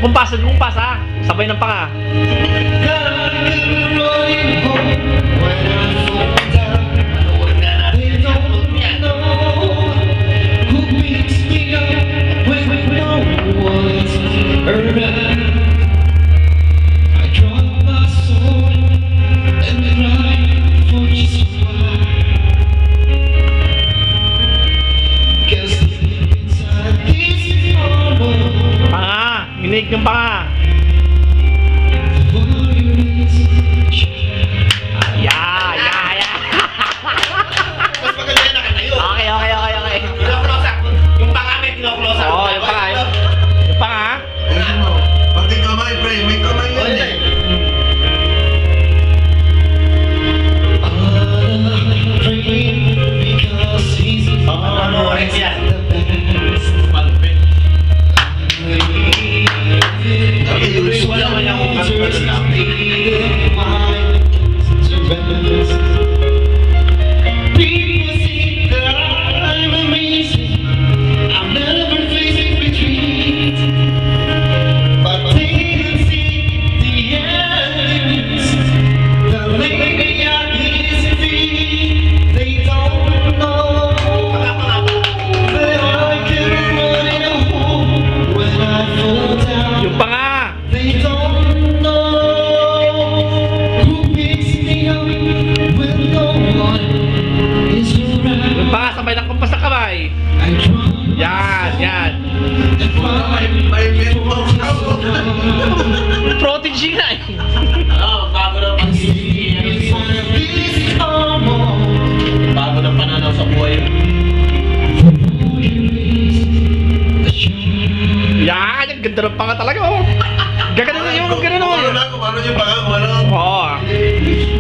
Kumpas ha. Sabay ng panga. Minig ng panga. Mas maganda yan nakatayo. Okay. Kino-close up. Yung panga may kino-close up. Oo, yung panga. Yung panga. Pati kamay, pre. May kamay yan eh. Ano, Rex yan? Wala man akong kanta na. Yung panga. Yung panga sabay ng kumpas ng kamay. Yan. May mentor ako. Protege nga eh. Bago na bago na pananaw sa buhay. Yan, ang ganda ng panga talaga oh. Gagano na yung gano'n oh. Kumano yung panga, kumano. Oo.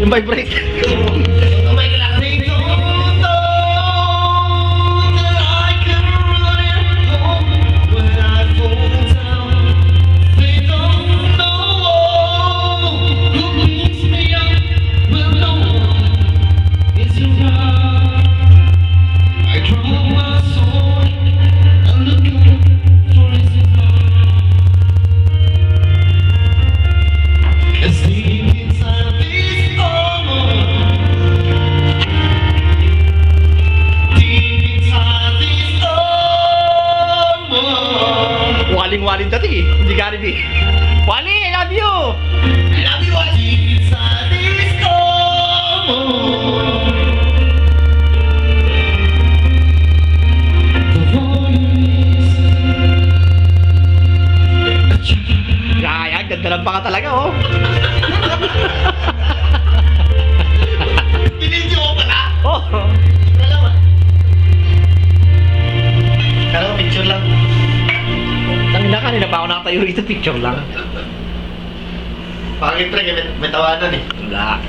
Yung vibrate. Umay ka lang. Waling-waling dati eh. Hindi ka rin eh. Wali, I love you! I love you, Wally. Yan, ganda ng panga talaga oh. Pinidyo ko pala. Oh. Kala ko picture lang. Tangina kanina pa ako nakatayo rito, picture lang. Pangit pre, may tawanan eh. Wala.